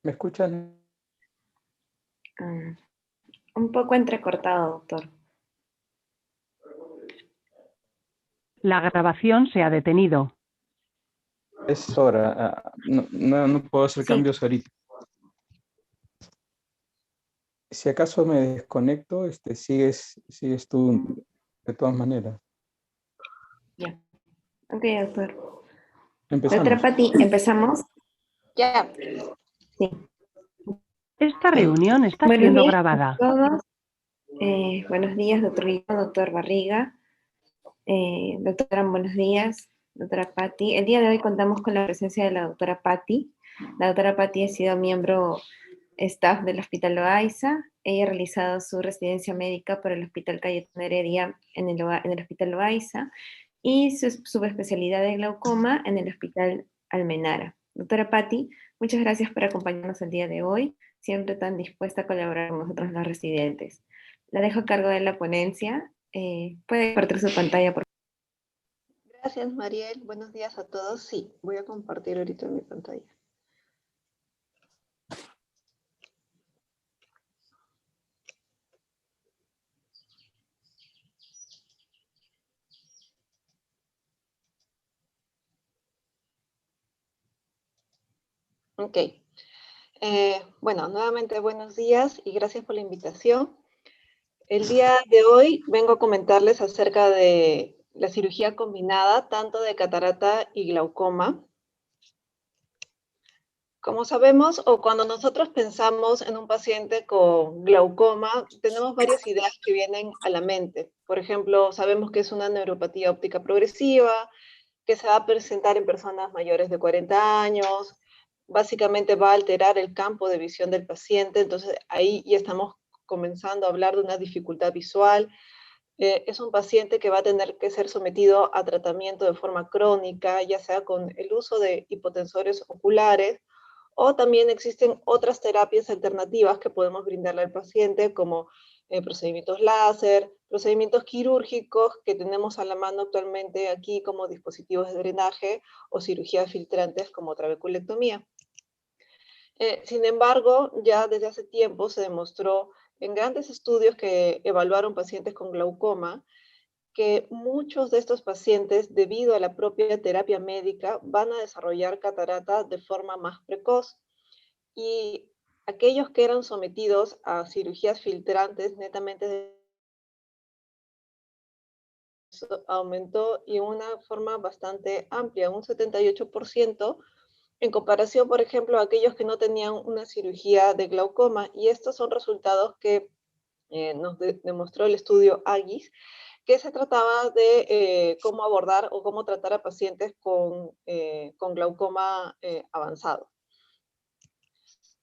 ¿Me escuchan? Ah, un poco entrecortado, doctor. La grabación se ha detenido. Es hora. No puedo hacer Sí, cambios ahorita. Si acaso me desconecto, sigues tú de todas maneras. ya. Ok, doctor. Doctora Empezamos. Patti, ¿empezamos? Ya, Sí. Esta Bueno, reunión está buenos siendo días grabada. a todos. Buenos días, doctor Guillermo, doctor Barriga. Doctora, buenos días. Doctora Patti. El día de hoy contamos con la presencia de la doctora Patti. La doctora Patti ha sido miembro staff del Hospital Loaiza. Ella ha realizado su residencia médica por el Hospital Cayetano Heredia en el Hospital Loaiza y su subespecialidad de glaucoma en el Hospital Almenara. Doctora Patti, muchas gracias por acompañarnos el día de hoy, siempre tan dispuesta a colaborar con nosotros los residentes. La dejo a cargo de la ponencia. Puede compartir su pantalla, por gracias Mariel. Buenos días a todos. Sí, voy a compartir ahorita mi pantalla. Ok. Bueno, nuevamente buenos días y gracias por la invitación. El día de hoy vengo a comentarles acerca de la cirugía combinada, tanto de catarata y glaucoma. Como sabemos, o cuando nosotros pensamos en un paciente con glaucoma, tenemos varias ideas que vienen a la mente. Por ejemplo, sabemos que es una neuropatía óptica progresiva, que se va a presentar en personas mayores de 40 años, básicamente va a alterar el campo de visión del paciente, entonces ahí ya estamos comenzando a hablar de una dificultad visual. Es un paciente que va a tener que ser sometido a tratamiento de forma crónica, ya sea con el uso de hipotensores oculares, o también existen otras terapias alternativas que podemos brindarle al paciente, como procedimientos láser, procedimientos quirúrgicos que tenemos a la mano actualmente aquí como dispositivos de drenaje o cirugías filtrantes como trabeculectomía. Sin embargo, ya desde hace tiempo se demostró en grandes estudios que evaluaron pacientes con glaucoma que muchos de estos pacientes, debido a la propia terapia médica, van a desarrollar catarata de forma más precoz. Y aquellos que eran sometidos a cirugías filtrantes netamente aumentó y una forma bastante amplia, un 78%, en comparación, por ejemplo, a aquellos que no tenían una cirugía de glaucoma. Y estos son resultados que nos demostró el estudio AGIS, que se trataba de cómo abordar o cómo tratar a pacientes con glaucoma avanzado.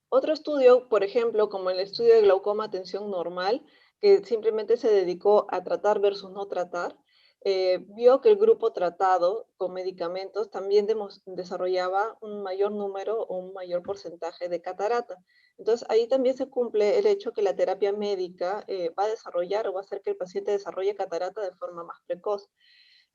Otro estudio, por ejemplo, como el estudio de glaucoma atención normal, que simplemente se dedicó a tratar versus no tratar, vio que el grupo tratado con medicamentos también desarrollaba un mayor número o un mayor porcentaje de catarata. Entonces, ahí también se cumple el hecho que la terapia médica va a desarrollar o va a hacer que el paciente desarrolle catarata de forma más precoz.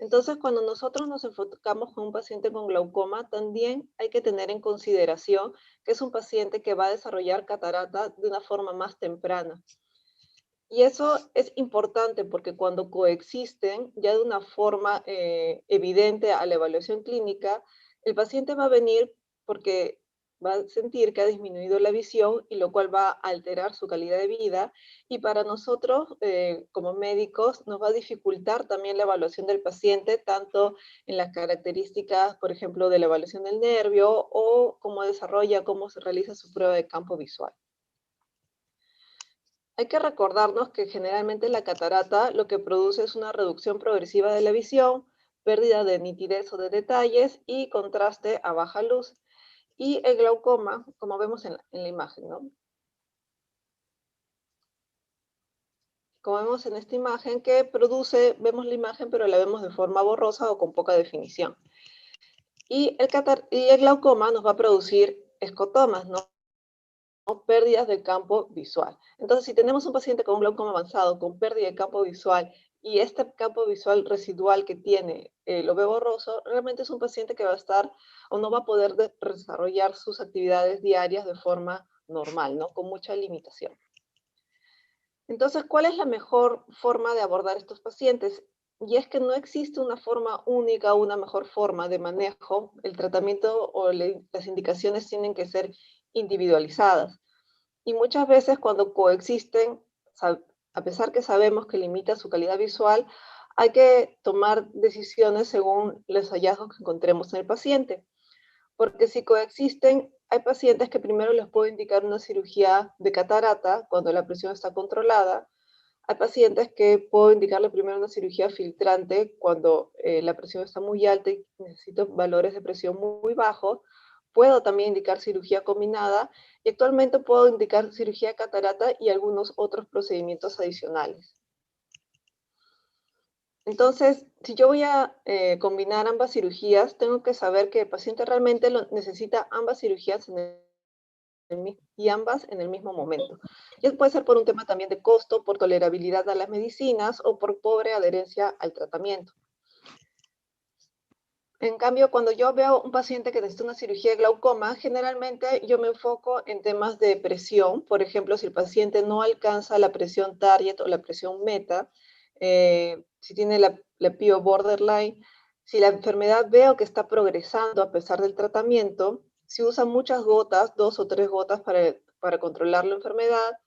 Entonces, cuando nosotros nos enfocamos con un paciente con glaucoma, también hay que tener en consideración que es un paciente que va a desarrollar catarata de una forma más temprana. Y eso es importante porque cuando coexisten ya de una forma evidente a la evaluación clínica, el paciente va a venir porque va a sentir que ha disminuido la visión y lo cual va a alterar su calidad de vida. Y para nosotros, como médicos, nos va a dificultar también la evaluación del paciente, tanto en las características, por ejemplo, de la evaluación del nervio o cómo desarrolla, cómo se realiza su prueba de campo visual. Hay que recordarnos que generalmente la catarata lo que produce es una reducción progresiva de la visión, pérdida de nitidez o de detalles y contraste a baja luz. Y el glaucoma, como vemos en la imagen, ¿no? Como vemos en esta imagen que produce, vemos la imagen pero la vemos de forma borrosa o con poca definición. Y el glaucoma nos va a producir escotomas, ¿no? Pérdidas del campo visual. Entonces, si tenemos un paciente con un glaucoma avanzado, con pérdida de campo visual y este campo visual residual que tiene, lo ve borroso, realmente es un paciente que va a estar o no va a poder desarrollar sus actividades diarias de forma normal, ¿no? Con mucha limitación. Entonces, ¿cuál es la mejor forma de abordar estos pacientes? Y es que no existe una forma única o una mejor forma de manejo. El tratamiento o las indicaciones tienen que ser individualizadas. Y muchas veces cuando coexisten, a pesar que sabemos que limita su calidad visual, hay que tomar decisiones según los hallazgos que encontremos en el paciente. Porque si coexisten, hay pacientes que primero les puedo indicar una cirugía de catarata cuando la presión está controlada. Hay pacientes que puedo indicarle primero una cirugía filtrante cuando la presión está muy alta y necesito valores de presión muy bajos. Puedo también indicar cirugía combinada y actualmente puedo indicar cirugía de catarata y algunos otros procedimientos adicionales. Entonces, si yo voy a combinar ambas cirugías, tengo que saber que el paciente realmente necesita ambas cirugías y ambas en el mismo momento. Y puede ser por un tema también de costo, por tolerabilidad a las medicinas o por pobre adherencia al tratamiento. En cambio, cuando yo veo un paciente que necesita una cirugía de glaucoma, generalmente yo me enfoco en temas de presión. Por ejemplo, si el paciente no alcanza la presión target o la presión meta, si tiene la PIO borderline, si la enfermedad veo que está progresando a pesar del tratamiento, si usa muchas gotas, 2 o 3 gotas para controlar la enfermedad,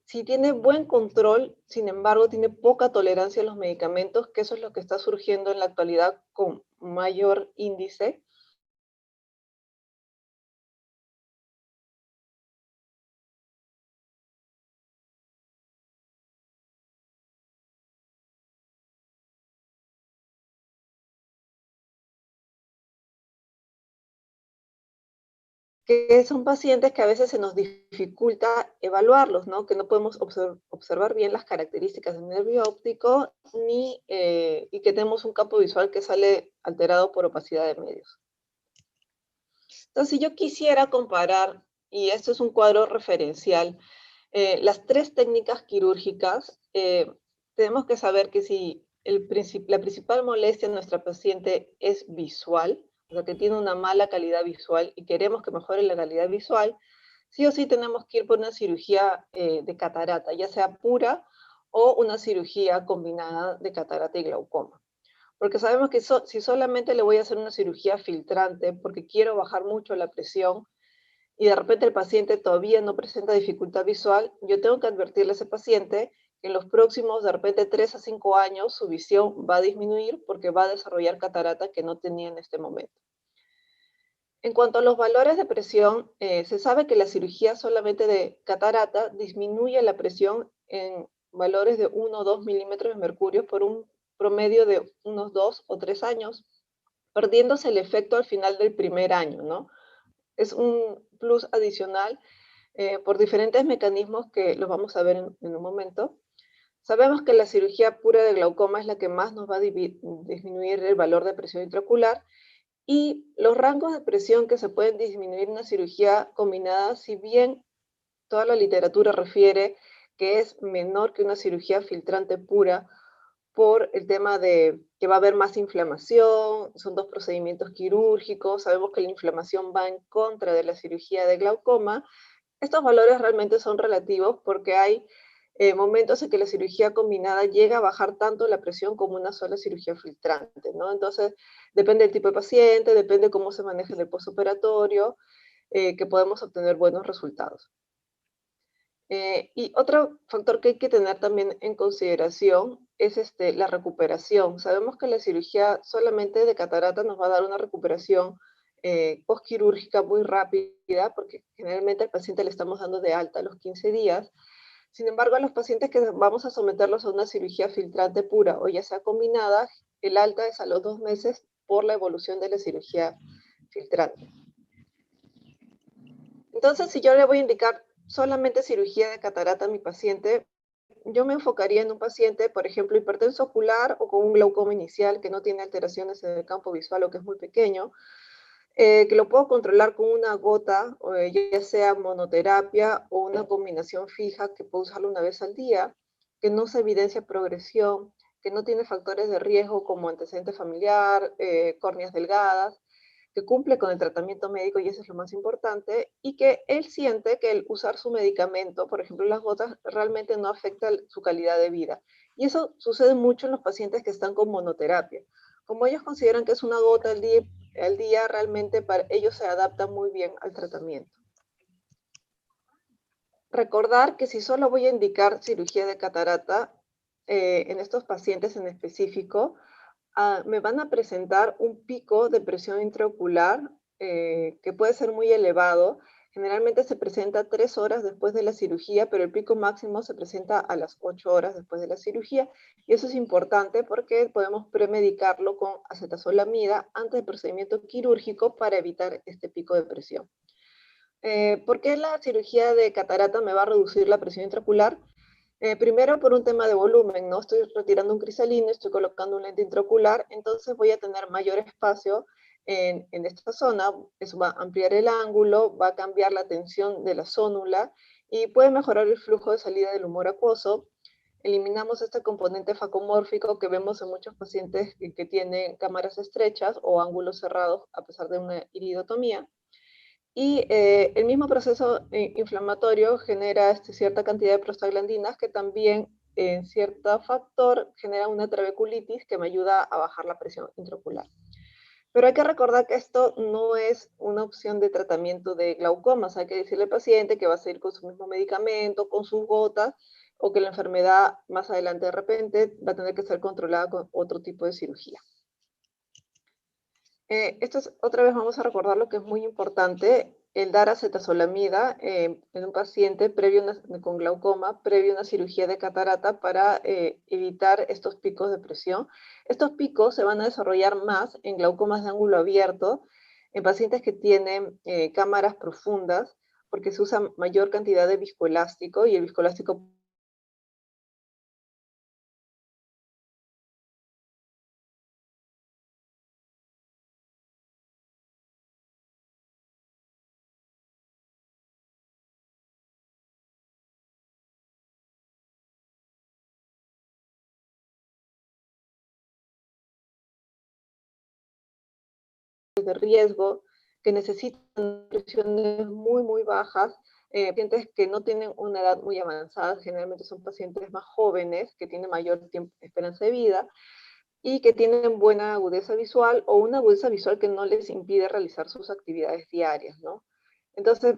si tiene buen control, sin embargo, tiene poca tolerancia a los medicamentos, que eso es lo que está surgiendo en la actualidad con mayor índice. Que son pacientes que a veces se nos dificulta evaluarlos, ¿no? Que no podemos observar bien las características del nervio óptico y que tenemos un campo visual que sale alterado por opacidad de medios. Entonces, si yo quisiera comparar, y esto es un cuadro referencial, las 3 técnicas quirúrgicas, tenemos que saber que si la principal molestia en nuestra paciente es visual, o sea, que tiene una mala calidad visual y queremos que mejore la calidad visual, sí o sí tenemos que ir por una cirugía de catarata, ya sea pura o una cirugía combinada de catarata y glaucoma. Porque sabemos que si solamente le voy a hacer una cirugía filtrante porque quiero bajar mucho la presión y de repente el paciente todavía no presenta dificultad visual, yo tengo que advertirle a ese paciente que en los próximos, de repente 3 a 5 años, su visión va a disminuir porque va a desarrollar catarata que no tenía en este momento. En cuanto a los valores de presión, se sabe que la cirugía solamente de catarata disminuye la presión en valores de 1 o 2 milímetros de mercurio por un promedio de unos 2 o 3 años, perdiéndose el efecto al final del primer año, ¿no? Es un plus adicional por diferentes mecanismos que los vamos a ver en un momento. Sabemos que la cirugía pura de glaucoma es la que más nos va a disminuir el valor de presión intraocular y los rangos de presión que se pueden disminuir en una cirugía combinada, si bien toda la literatura refiere que es menor que una cirugía filtrante pura por el tema de que va a haber más inflamación, son 2 procedimientos quirúrgicos, sabemos que la inflamación va en contra de la cirugía de glaucoma. Estos valores realmente son relativos porque hay momentos en que la cirugía combinada llega a bajar tanto la presión como una sola cirugía filtrante, ¿no? Entonces, depende del tipo de paciente, depende cómo se maneje en el postoperatorio, que podemos obtener buenos resultados. Y otro factor que hay que tener también en consideración es la recuperación. Sabemos que la cirugía solamente de catarata nos va a dar una recuperación postquirúrgica muy rápida, porque generalmente al paciente le estamos dando de alta a los 15 días. Sin embargo, a los pacientes que vamos a someterlos a una cirugía filtrante pura o ya sea combinada, el alta es a los 2 meses por la evolución de la cirugía filtrante. Entonces, si yo le voy a indicar solamente cirugía de catarata a mi paciente, yo me enfocaría en un paciente, por ejemplo, hipertenso ocular o con un glaucoma inicial que no tiene alteraciones en el campo visual o que es muy pequeño, que lo puedo controlar con una gota, ya sea monoterapia o una combinación fija que puedo usarlo una vez al día, que no se evidencia progresión, que no tiene factores de riesgo como antecedente familiar, córneas delgadas, que cumple con el tratamiento médico, y eso es lo más importante, y que él siente que el usar su medicamento, por ejemplo las gotas, realmente no afecta su calidad de vida. Y eso sucede mucho en los pacientes que están con monoterapia. Como ellos consideran que es una gota al día, realmente para ellos se adaptan muy bien al tratamiento. Recordar que si solo voy a indicar cirugía de catarata, en estos pacientes en específico, me van a presentar un pico de presión intraocular que puede ser muy elevado. Generalmente se presenta 3 horas después de la cirugía, pero el pico máximo se presenta a las 8 horas después de la cirugía. Y eso es importante porque podemos premedicarlo con acetazolamida antes del procedimiento quirúrgico para evitar este pico de presión. ¿Por qué la cirugía de catarata me va a reducir la presión intraocular? Primero por un tema de volumen, ¿no? Estoy retirando un cristalino, estoy colocando un lente intraocular, entonces voy a tener mayor espacio en esta zona. Eso va a ampliar el ángulo, va a cambiar la tensión de la zónula y puede mejorar el flujo de salida del humor acuoso. Eliminamos este componente facomórfico que vemos en muchos pacientes que tienen cámaras estrechas o ángulos cerrados a pesar de una iridotomía. Y el mismo proceso inflamatorio genera cierta cantidad de prostaglandinas que también en cierto factor genera una trabeculitis que me ayuda a bajar la presión intraocular. Pero hay que recordar que esto no es una opción de tratamiento de glaucomas. Hay que decirle al paciente que va a seguir con su mismo medicamento, con sus gotas, o que la enfermedad más adelante de repente va a tener que ser controlada con otro tipo de cirugía. Otra vez vamos a recordar lo que es muy importante, el dar acetazolamida en un paciente con glaucoma, previo a una cirugía de catarata para evitar estos picos de presión. Estos picos se van a desarrollar más en glaucomas de ángulo abierto, en pacientes que tienen cámaras profundas, porque se usa mayor cantidad de viscoelástico y el viscoelástico de riesgo que necesitan presiones muy bajas, pacientes que no tienen una edad muy avanzada, generalmente son pacientes más jóvenes, que tienen mayor esperanza de vida, y que tienen buena agudeza visual o una agudeza visual que no les impide realizar sus actividades diarias, ¿no? Entonces,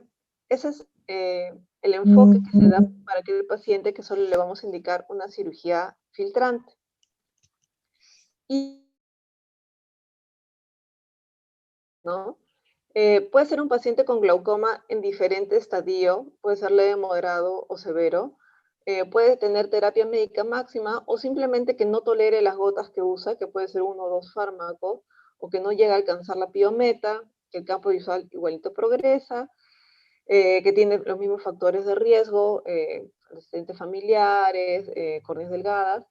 ese es el enfoque que se da para aquel paciente que solo le vamos a indicar una cirugía filtrante. ¿No? Puede ser un paciente con glaucoma en diferente estadio, puede ser leve, moderado o severo, puede tener terapia médica máxima o simplemente que no tolere las gotas que usa, que puede ser 1 o 2 fármacos, o que no llega a alcanzar la piometa, que el campo visual igualito progresa, que tiene los mismos factores de riesgo, antecedentes familiares, córneas delgadas,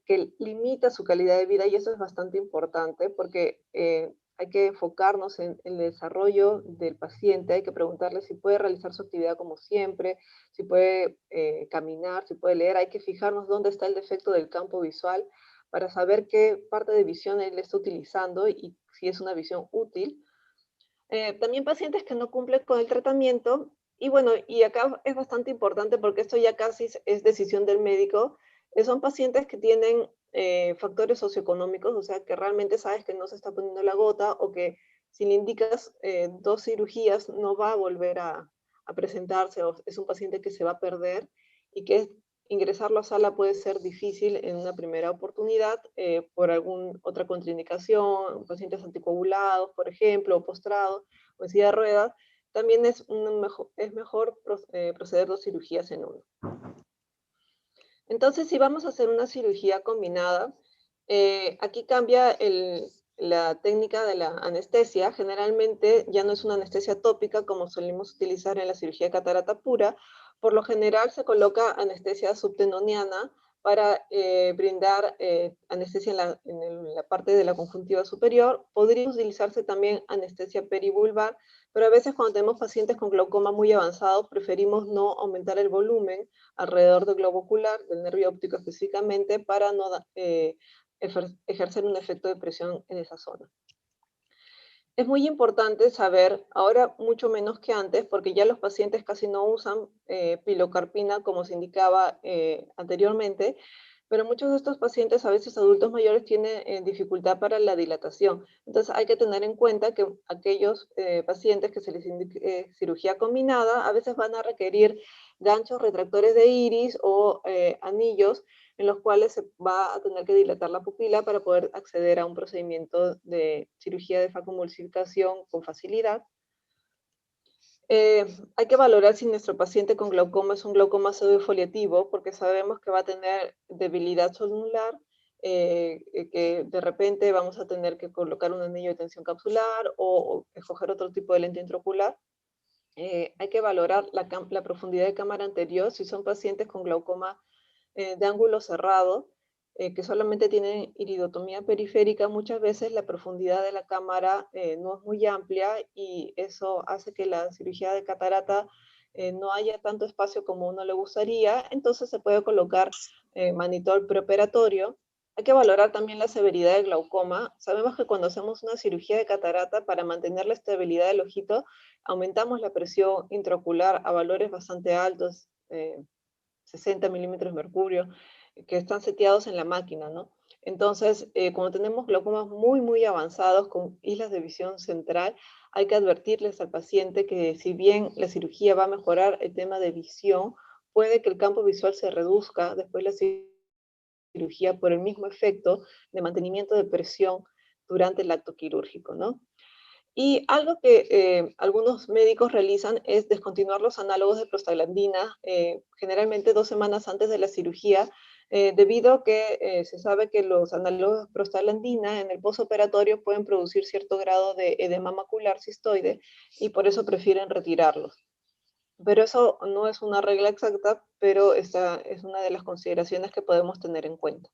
que limita su calidad de vida, y eso es bastante importante porque hay que enfocarnos en el desarrollo del paciente, hay que preguntarle si puede realizar su actividad como siempre, si puede caminar, si puede leer, hay que fijarnos dónde está el defecto del campo visual para saber qué parte de visión él está utilizando y si es una visión útil. También pacientes que no cumplen con el tratamiento, y bueno, y acá es bastante importante porque esto ya casi es decisión del médico, son pacientes que tienen factores socioeconómicos, o sea, que realmente sabes que no se está poniendo la gota o que si le indicas 2 cirugías no va a volver a presentarse, o es un paciente que se va a perder y que ingresarlo a sala puede ser difícil en una primera oportunidad por alguna otra contraindicación, pacientes anticoagulados, por ejemplo, o postrados, o en silla de ruedas, también es mejor proceder 2 cirugías en uno. Entonces, si vamos a hacer una cirugía combinada, aquí cambia la técnica de la anestesia. Generalmente ya no es una anestesia tópica como solemos utilizar en la cirugía de catarata pura. Por lo general se coloca anestesia subtenoniana para brindar anestesia en la parte de la conjuntiva superior. Podría utilizarse también anestesia perivulvar, pero a veces cuando tenemos pacientes con glaucoma muy avanzado, preferimos no aumentar el volumen alrededor del globo ocular, del nervio óptico específicamente, para no ejercer un efecto de presión en esa zona. Es muy importante saber, ahora mucho menos que antes, porque ya los pacientes casi no usan pilocarpina como se indicaba anteriormente, pero muchos de estos pacientes, a veces adultos mayores, tienen dificultad para la dilatación. Entonces hay que tener en cuenta que aquellos pacientes que se les indique cirugía combinada, a veces van a requerir ganchos retractores de iris o anillos en los cuales se va a tener que dilatar la pupila para poder acceder a un procedimiento de cirugía de facomulsificación con facilidad. Hay que valorar si nuestro paciente con glaucoma es un glaucoma pseudofoliativo, porque sabemos que va a tener debilidad celular, que de repente vamos a tener que colocar un anillo de tensión capsular o escoger otro tipo de lente intraocular. Hay que valorar la profundidad de cámara anterior, si son pacientes con glaucoma de ángulo cerrado, que solamente tienen iridotomía periférica, muchas veces la profundidad de la cámara no es muy amplia y eso hace que la cirugía de catarata no haya tanto espacio como uno le gustaría, entonces se puede colocar manitol preoperatorio. Hay que valorar también la severidad del glaucoma. Sabemos que cuando hacemos una cirugía de catarata, para mantener la estabilidad del ojito, aumentamos la presión intraocular a valores bastante altos, 60 milímetros de mercurio, que están seteados en la máquina, ¿no? Entonces, cuando tenemos glaucomas muy avanzados con islas de visión central, hay que advertirles al paciente que si bien la cirugía va a mejorar el tema de visión, puede que el campo visual se reduzca después de la cirugía por el mismo efecto de mantenimiento de presión durante el acto quirúrgico, ¿no? Y algo que algunos médicos realizan es descontinuar los análogos de prostaglandina, generalmente 2 semanas antes de la cirugía, debido a que se sabe que los análogos de prostaglandina en el postoperatorio pueden producir cierto grado de edema macular cistoide y por eso prefieren retirarlos. Pero eso no es una regla exacta, pero esta es una de las consideraciones que podemos tener en cuenta.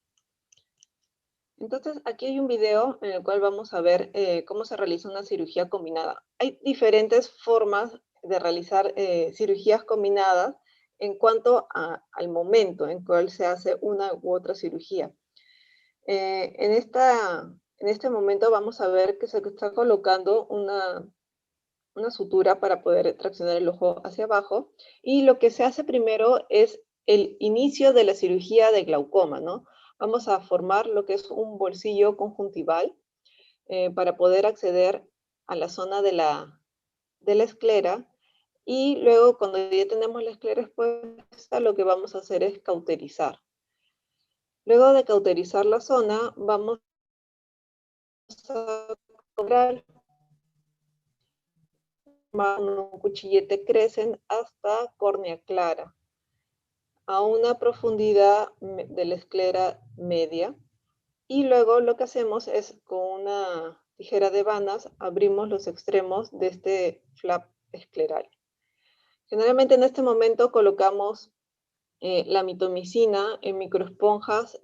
Entonces, aquí hay un video en el cual vamos a ver cómo se realiza una cirugía combinada. Hay diferentes formas de realizar cirugías combinadas en cuanto al momento en cual se hace una u otra cirugía. En este momento vamos a ver que se está colocando una sutura para poder traccionar el ojo hacia abajo, y lo que se hace primero es el inicio de la cirugía de glaucoma, ¿no? Vamos a formar lo que es un bolsillo conjuntival para poder acceder a la zona de la esclera, y luego cuando ya tenemos la esclera expuesta, lo que vamos a hacer es cauterizar. Luego de cauterizar la zona, vamos a cobrar un cuchillete crecen hasta córnea clara, a una profundidad de la esclera media. Y luego lo que hacemos es, con una tijera de vanas, abrimos los extremos de este flap escleral. Generalmente en este momento colocamos la mitomicina en microesponjas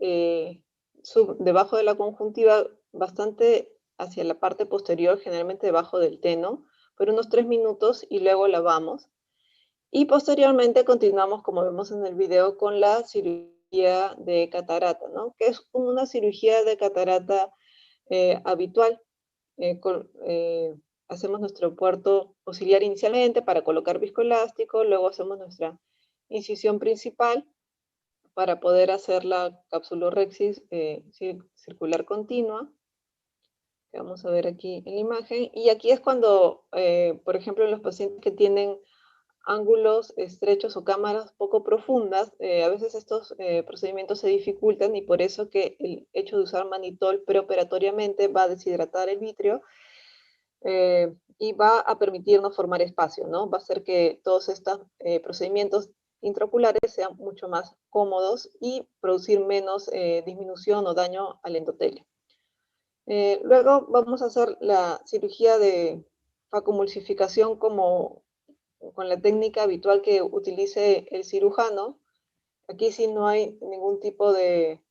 debajo de la conjuntiva, bastante hacia la parte posterior, generalmente debajo del teno, por unos 3 minutos, y luego lavamos. Y posteriormente continuamos, como vemos en el video, con la cirugía de catarata, ¿no? Que es una cirugía de catarata habitual. Hacemos nuestro puerto auxiliar inicialmente para colocar viscoelástico, luego hacemos nuestra incisión principal para poder hacer la capsulorhexis circular continua, que vamos a ver aquí en la imagen. Y aquí es cuando, por ejemplo, en los pacientes que tienen ángulos estrechos o cámaras poco profundas, a veces estos procedimientos se dificultan, y por eso que el hecho de usar manitol preoperatoriamente va a deshidratar el vitrio y va a permitirnos formar espacio, ¿no? Va a hacer que todos estos procedimientos intraoculares sean mucho más cómodos y producir menos disminución o daño al endotelio. Luego vamos a hacer la cirugía de facomulsificación con la técnica habitual que utilice el cirujano. Aquí sí no hay ningún tipo de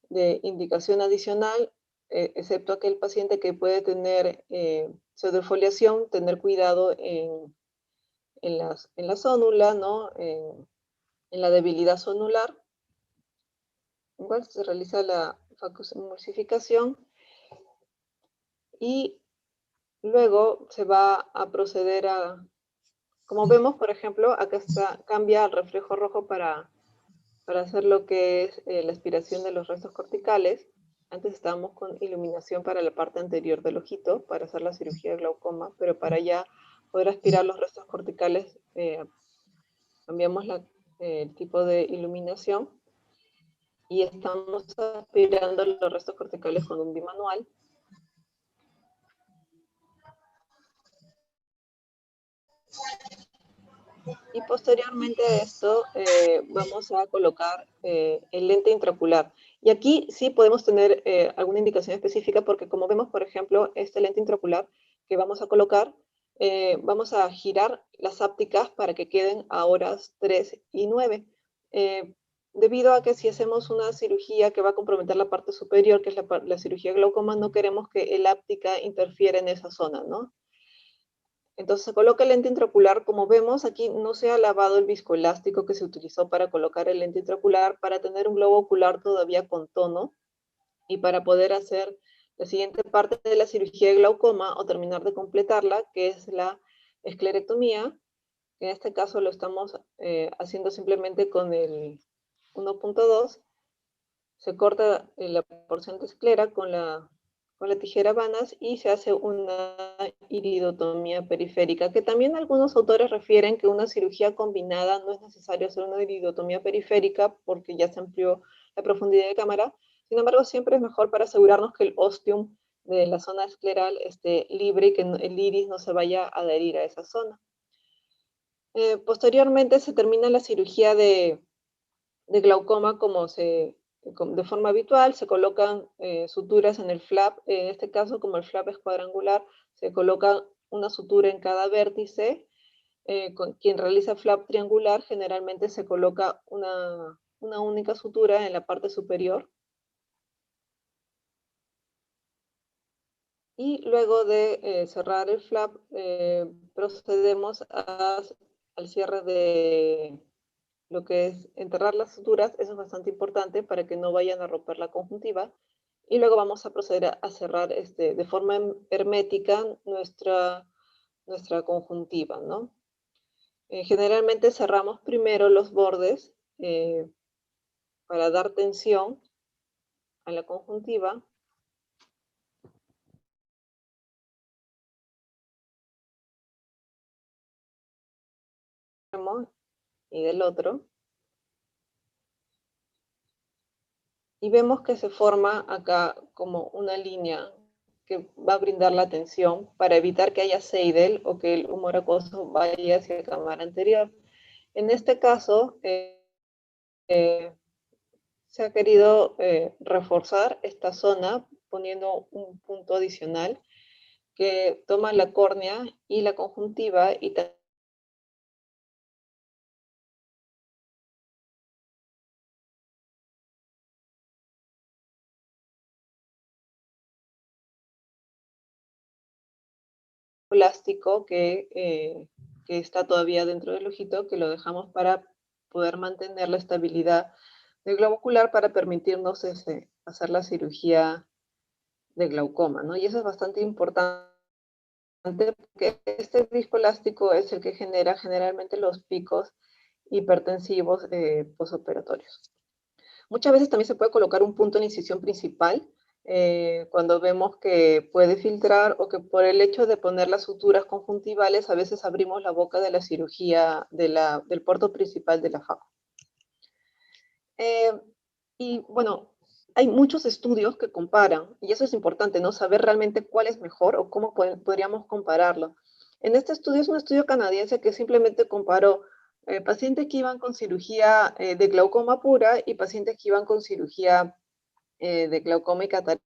indicación adicional. excepto aquel paciente que puede tener pseudofoliación, tener cuidado en la zónula, ¿no? En la debilidad zonular. Igual se realiza la emulsificación y luego se va a proceder a, como vemos, por ejemplo, acá cambia al reflejo rojo para hacer lo que es la aspiración de los restos corticales. Antes estábamos con iluminación para la parte anterior del ojito, para hacer la cirugía de glaucoma, pero para ya poder aspirar los restos corticales, cambiamos el tipo de iluminación y estamos aspirando los restos corticales con un bimanual. Y posteriormente a esto vamos a colocar el lente intraocular. Y aquí sí podemos tener alguna indicación específica porque como vemos, por ejemplo, este lente intraocular que vamos a colocar, vamos a girar las ápticas para que queden a horas 3 y 9. Debido a que si hacemos una cirugía que va a comprometer la parte superior, que es la cirugía de glaucoma, no queremos que el áptica interfiera en esa zona, ¿no? Entonces se coloca el lente intraocular. Como vemos, aquí no se ha lavado el viscoelástico que se utilizó para colocar el lente intraocular para tener un globo ocular todavía con tono y para poder hacer la siguiente parte de la cirugía de glaucoma o terminar de completarla, que es la esclerectomía. En este caso lo estamos haciendo simplemente con el 1.2. Se corta la porción de esclera con la tijera vanas y se hace una iridotomía periférica, que también algunos autores refieren que una cirugía combinada no es necesario hacer una iridotomía periférica porque ya se amplió la profundidad de cámara. Sin embargo, siempre es mejor para asegurarnos que el ostium de la zona escleral esté libre y que el iris no se vaya a adherir a esa zona. Posteriormente se termina la cirugía de glaucoma de forma habitual, se colocan suturas en el flap. En este caso, como el flap es cuadrangular, se coloca una sutura en cada vértice. Quien realiza flap triangular, generalmente se coloca una única sutura en la parte superior. Y luego de cerrar el flap, procedemos al cierre de lo que es enterrar las suturas. Eso es bastante importante para que no vayan a romper la conjuntiva. Y luego vamos a proceder a cerrar de forma hermética nuestra conjuntiva, ¿no? Generalmente cerramos primero los bordes para dar tensión a la conjuntiva. Y del otro. Y vemos que se forma acá como una línea que va a brindar la tensión para evitar que haya seidel o que el humor acuoso vaya hacia la cámara anterior. En este caso, se ha querido reforzar esta zona poniendo un punto adicional que toma la córnea y la conjuntiva y plástico que está todavía dentro del ojito, que lo dejamos para poder mantener la estabilidad del globo ocular para permitirnos hacer la cirugía de glaucoma, ¿no? Y eso es bastante importante porque este disco elástico es el que genera generalmente los picos hipertensivos posoperatorios. Muchas veces también se puede colocar un punto en incisión principal cuando vemos que puede filtrar o que por el hecho de poner las suturas conjuntivales a veces abrimos la boca de la cirugía del puerto principal de la faco. Y bueno, hay muchos estudios que comparan, y eso es importante, ¿no? Saber realmente cuál es mejor o cómo podríamos compararlo. En este estudio es un estudio canadiense que simplemente comparó pacientes que iban con cirugía de glaucoma pura y pacientes que iban con cirugía de glaucoma y catarata.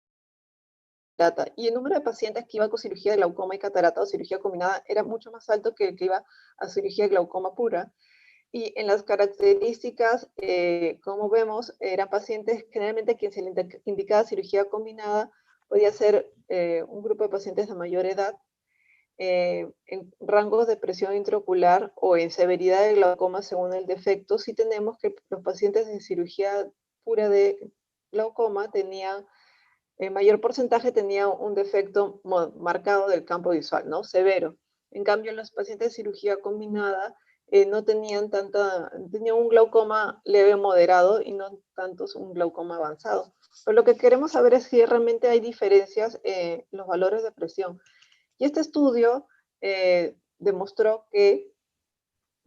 Y el número de pacientes que iban con cirugía de glaucoma y catarata o cirugía combinada era mucho más alto que el que iba a cirugía de glaucoma pura. Y en las características, como vemos, eran pacientes generalmente a quien se le indicaba cirugía combinada podía ser un grupo de pacientes de mayor edad, en rangos de presión intraocular o en severidad de glaucoma según el defecto. Sí tenemos que los pacientes de cirugía pura de glaucoma tenían, el mayor porcentaje tenía un defecto marcado del campo visual, ¿no? Severo. En cambio, los pacientes de cirugía combinada no tenían tenían un glaucoma leve moderado y no tantos un glaucoma avanzado. Pero lo que queremos saber es si realmente hay diferencias en los valores de presión. Y este estudio demostró que,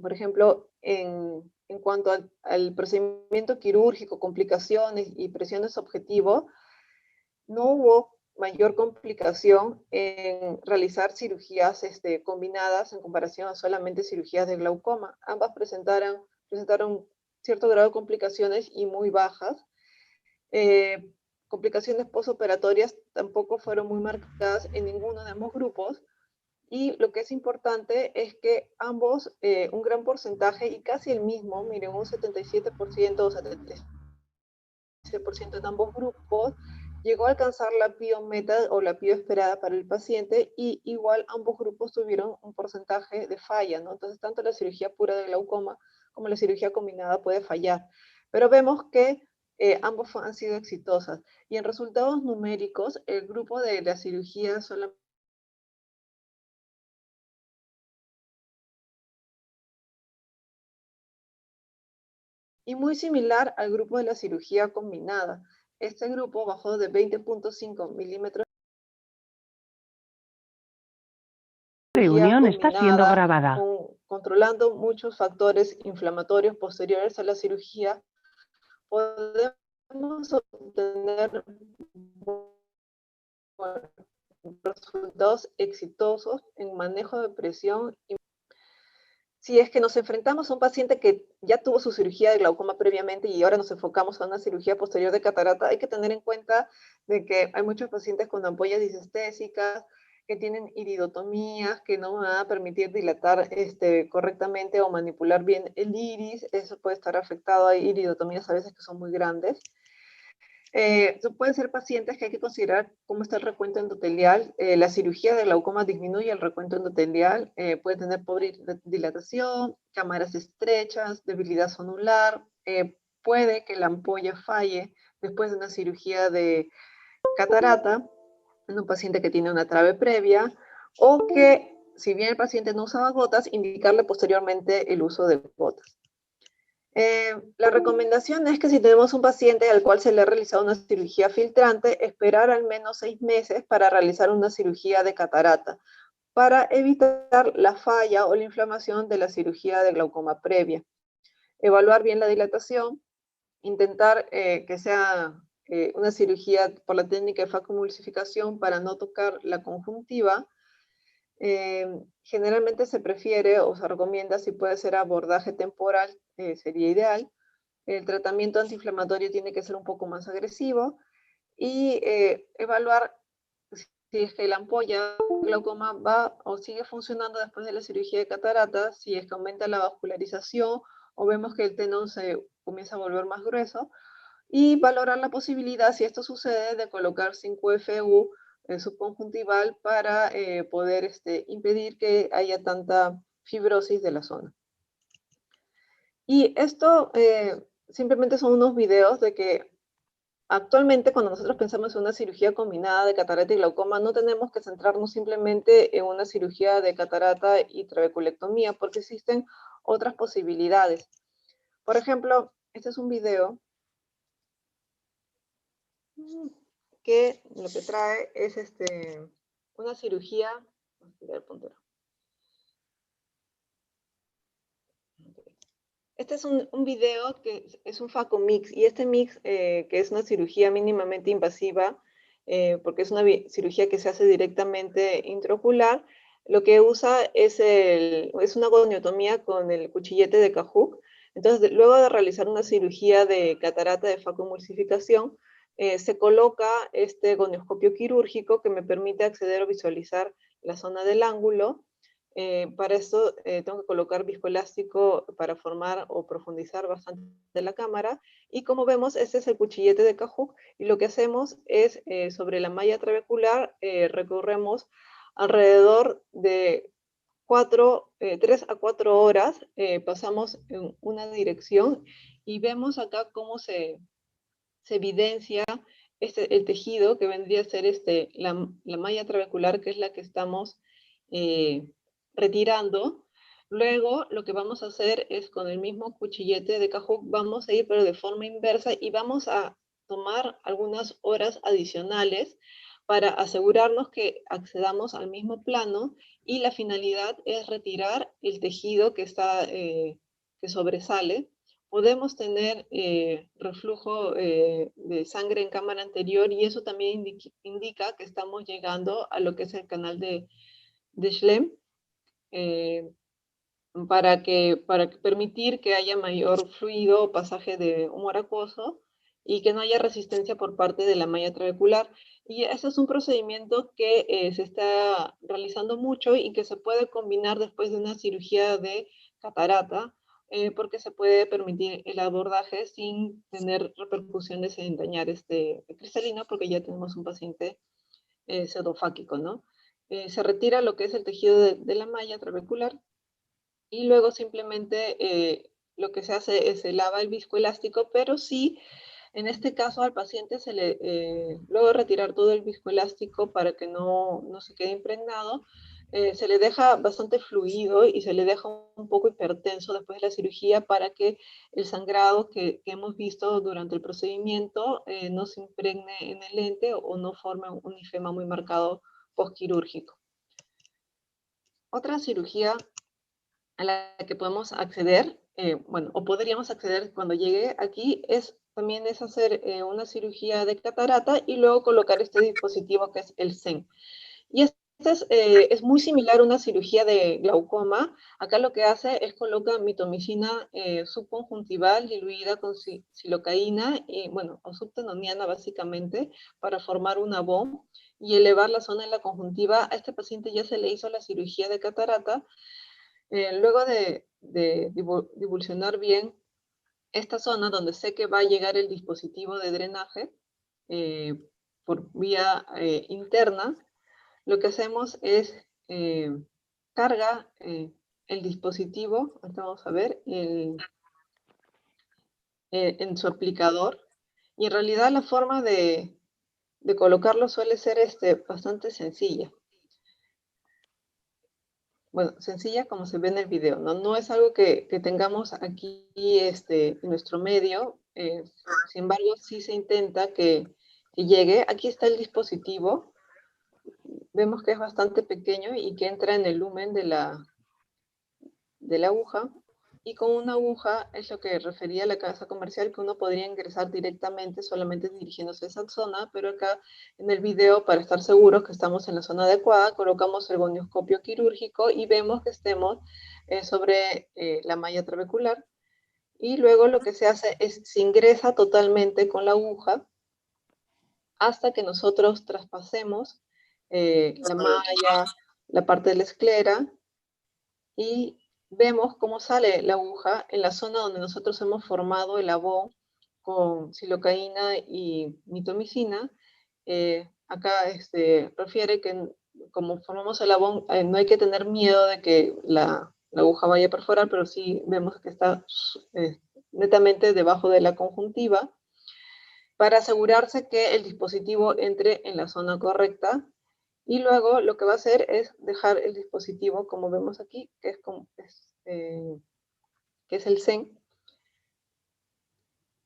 por ejemplo, en cuanto al procedimiento quirúrgico, complicaciones y presiones objetivo, no hubo mayor complicación en realizar cirugías combinadas en comparación a solamente cirugías de glaucoma. Ambas presentaron cierto grado de complicaciones y muy bajas. Complicaciones postoperatorias tampoco fueron muy marcadas en ninguno de ambos grupos. Y lo que es importante es que ambos, un gran porcentaje y casi el mismo, miren, un 77% o 76% en ambos grupos, llegó a alcanzar la PIO meta o la PIO esperada para el paciente, y igual ambos grupos tuvieron un porcentaje de falla, ¿no? Entonces, tanto la cirugía pura de glaucoma como la cirugía combinada puede fallar. Pero vemos que ambos han sido exitosas. Y en resultados numéricos, el grupo de la cirugía solamente y muy similar al grupo de la cirugía combinada. Este grupo bajó de 20.5 milímetros. La reunión está siendo grabada. Controlando muchos factores inflamatorios posteriores a la cirugía, podemos obtener resultados exitosos en manejo de presión. Si es que nos enfrentamos a un paciente que ya tuvo su cirugía de glaucoma previamente y ahora nos enfocamos a una cirugía posterior de catarata, hay que tener en cuenta de que hay muchos pacientes con ampollas disestésicas, que tienen iridotomías, que no van a permitir dilatar correctamente o manipular bien el iris. Eso puede estar afectado. Hay iridotomías a veces que son muy grandes. Pueden ser pacientes que hay que considerar cómo está el recuento endotelial. La cirugía de glaucoma disminuye el recuento endotelial, puede tener pobre dilatación, cámaras estrechas, debilidad sonular, puede que la ampolla falle después de una cirugía de catarata en un paciente que tiene una trave previa, o que, si bien el paciente no usaba gotas, indicarle posteriormente el uso de gotas. La recomendación es que si tenemos un paciente al cual se le ha realizado una cirugía filtrante, esperar al menos 6 meses para realizar una cirugía de catarata, para evitar la falla o la inflamación de la cirugía de glaucoma previa. Evaluar bien la dilatación, intentar que sea una cirugía por la técnica de facomulsificación para no tocar la conjuntiva. Generalmente se prefiere o se recomienda, si puede ser abordaje temporal, sería ideal. El tratamiento antiinflamatorio tiene que ser un poco más agresivo, y evaluar si es que la ampolla glaucoma va o sigue funcionando después de la cirugía de catarata, si es que aumenta la vascularización o vemos que el tenón se comienza a volver más grueso, y valorar la posibilidad, si esto sucede, de colocar 5FU subconjuntival para poder impedir que haya tanta fibrosis de la zona. Y esto simplemente son unos videos de que actualmente, cuando nosotros pensamos en una cirugía combinada de catarata y glaucoma, no tenemos que centrarnos simplemente en una cirugía de catarata y trabeculectomía, porque existen otras posibilidades. Por ejemplo, este es un video que lo que trae es una cirugía. Vamos a tirar el puntero. Este es un video que es un FACO-mix, y este mix, que es una cirugía mínimamente invasiva, porque es una cirugía que se hace directamente intraocular, lo que usa es una goniotomía con el cuchillete de Cajuc. Entonces, luego de realizar una cirugía de catarata de facomulsificación, se coloca este gonioscopio quirúrgico que me permite acceder o visualizar la zona del ángulo. Para esto tengo que colocar viscoelástico para formar o profundizar bastante la cámara. Y como vemos, este es el cuchillete de Cahook. Y lo que hacemos es, sobre la malla trabecular, recorremos alrededor de 3 a 4 horas, pasamos en una dirección y vemos acá cómo se evidencia el tejido que vendría a ser la malla trabecular, que es la que estamos retirando. Luego lo que vamos a hacer es con el mismo cuchillete de Cahook, vamos a ir pero de forma inversa y vamos a tomar algunas horas adicionales para asegurarnos que accedamos al mismo plano, y la finalidad es retirar el tejido que que sobresale. Podemos tener reflujo de sangre en cámara anterior, y eso también indica que estamos llegando a lo que es el canal de Schlemm, eh, para permitir que haya mayor fluido o pasaje de humor acuoso y que no haya resistencia por parte de la malla trabecular. Y ese es un procedimiento que se está realizando mucho y que se puede combinar después de una cirugía de catarata, porque se puede permitir el abordaje sin tener repercusiones en dañar este cristalino, porque ya tenemos un paciente pseudofáquico, ¿no? Se retira lo que es el tejido de la malla trabecular, y luego simplemente lo que se hace es se lava el viscoelástico, pero sí, en este caso al paciente luego de retirar todo el viscoelástico para que no se quede impregnado, se le deja bastante fluido y se le deja un poco hipertenso después de la cirugía, para que el sangrado que hemos visto durante el procedimiento no se impregne en el lente o no forme un ifema muy marcado postquirúrgico. Otra cirugía a la que podemos acceder, bueno, o podríamos acceder cuando llegue aquí, también es hacer una cirugía de catarata y luego colocar este dispositivo que es el SEN. Y es muy similar a una cirugía de glaucoma. Acá lo que hace es colocar mitomicina subconjuntival diluida con silocaína, y, bueno, o subtenoniana básicamente, para formar una BOM y elevar la zona de la conjuntiva. A este paciente ya se le hizo la cirugía de catarata. Luego de divulsionar bien esta zona donde sé que va a llegar el dispositivo de drenaje eh, por vía interna, lo que hacemos es carga el dispositivo, vamos a ver, en su aplicador, y en realidad la forma de colocarlo suele ser bastante sencilla. Bueno, sencilla como se ve en el video, ¿no? No es algo que tengamos aquí en nuestro medio, sin embargo, sí se intenta que llegue. Aquí está el dispositivo, vemos que es bastante pequeño y que entra en el lumen de la aguja, y con una aguja es lo que refería a la casa comercial, que uno podría ingresar directamente solamente dirigiéndose a esa zona, pero acá en el video, para estar seguros que estamos en la zona adecuada, colocamos el gonioscopio quirúrgico y vemos que estemos sobre la malla trabecular, y luego lo que se hace es se ingresa totalmente con la aguja hasta que nosotros traspasemos la malla, la parte de la esclera, y vemos cómo sale la aguja en la zona donde nosotros hemos formado el abón con silocaína y mitomicina. Acá refiere que como formamos el abón, no hay que tener miedo de que la aguja vaya a perforar, pero sí vemos que está netamente debajo de la conjuntiva, para asegurarse que el dispositivo entre en la zona correcta. Y luego lo que va a hacer es dejar el dispositivo, como vemos aquí, que es el SEN.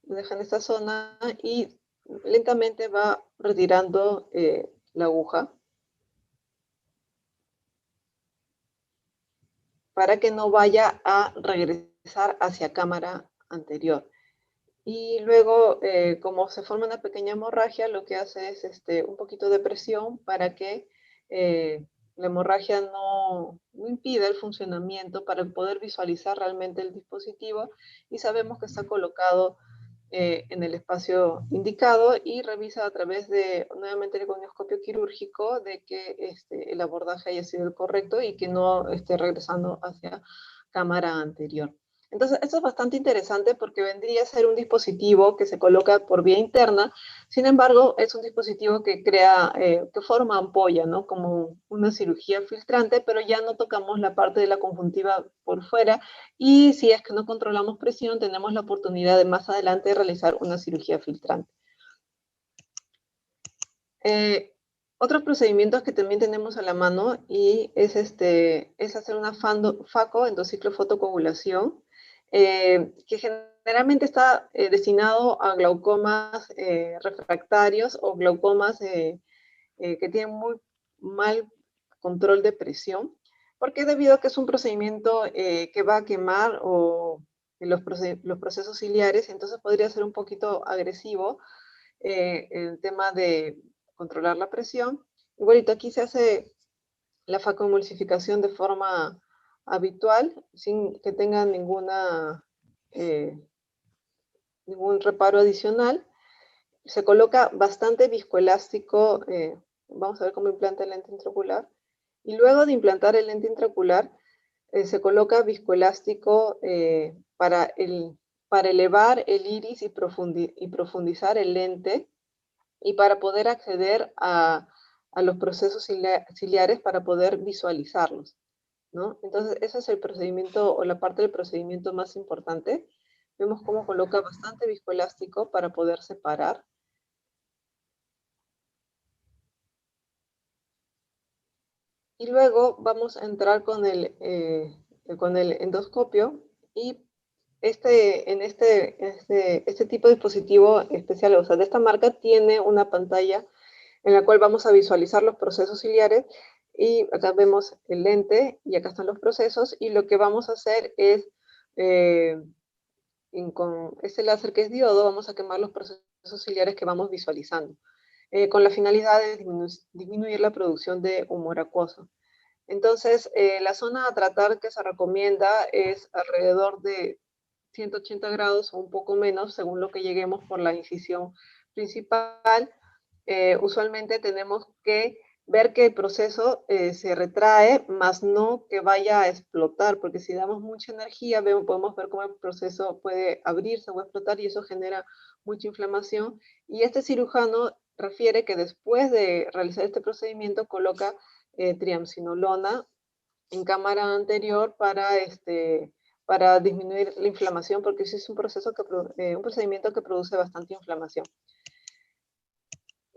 Lo deja en esta zona y lentamente va retirando la aguja, para que no vaya a regresar hacia cámara anterior. Y luego, como se forma una pequeña hemorragia, lo que hace es un poquito de presión para que la hemorragia no impida el funcionamiento, para poder visualizar realmente el dispositivo, y sabemos que está colocado en el espacio indicado y revisa a través de, nuevamente, el gonioscopio quirúrgico de que el abordaje haya sido el correcto y que no esté regresando hacia cámara anterior. Entonces, esto es bastante interesante porque vendría a ser un dispositivo que se coloca por vía interna. Sin embargo, es un dispositivo que crea, que forma ampolla, ¿no? Como una cirugía filtrante, pero ya no tocamos la parte de la conjuntiva por fuera, y si es que no controlamos presión, tenemos la oportunidad de más adelante realizar una cirugía filtrante. Otros procedimientos que también tenemos a la mano y es hacer una FACO, endociclofotocoagulación, que generalmente está destinado a glaucomas refractarios o glaucomas que tienen muy mal control de presión, porque debido a que es un procedimiento que va a quemar los procesos ciliares, entonces podría ser un poquito agresivo el tema de controlar la presión. Igualito aquí se hace la facoemulsificación de forma habitual, sin que tenga ningún reparo adicional. Se coloca bastante viscoelástico, vamos a ver cómo implanta el lente intraocular, y luego de implantar el lente intraocular, se coloca viscoelástico para elevar el iris y profundizar el lente, y para poder acceder a los procesos ciliares para poder visualizarlos, ¿no? Entonces, ese es el procedimiento o la parte del procedimiento más importante. Vemos cómo coloca bastante viscoelástico para poder separar. Y luego vamos a entrar con el endoscopio, y este tipo de dispositivo especial, o sea, de esta marca, tiene una pantalla en la cual vamos a visualizar los procesos ciliares, y acá vemos el lente y acá están los procesos, y lo que vamos a hacer es, con este láser que es diodo, vamos a quemar los procesos ciliares que vamos visualizando, con la finalidad de disminuir la producción de humor acuoso. Entonces, la zona a tratar que se recomienda es alrededor de 180 grados o un poco menos, según lo que lleguemos por la incisión principal. Usualmente tenemos que ver que el proceso se retrae, más no que vaya a explotar, porque si damos mucha energía, podemos ver cómo el proceso puede abrirse o explotar, y eso genera mucha inflamación. Y este cirujano refiere que después de realizar este procedimiento coloca triamcinolona en cámara anterior para disminuir la inflamación, porque ese es un procedimiento que produce bastante inflamación.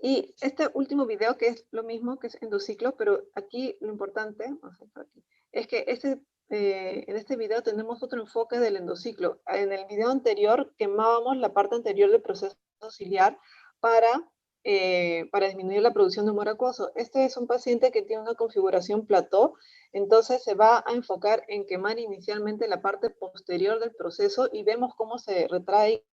Y este último video, que es lo mismo, que es endociclo, pero aquí lo importante, es que en este video tenemos otro enfoque del endociclo. En el video anterior quemábamos la parte anterior del proceso ciliar para disminuir la producción de humor acuoso. Este es un paciente que tiene una configuración plató, entonces se va a enfocar en quemar inicialmente la parte posterior del proceso, y vemos cómo se retrae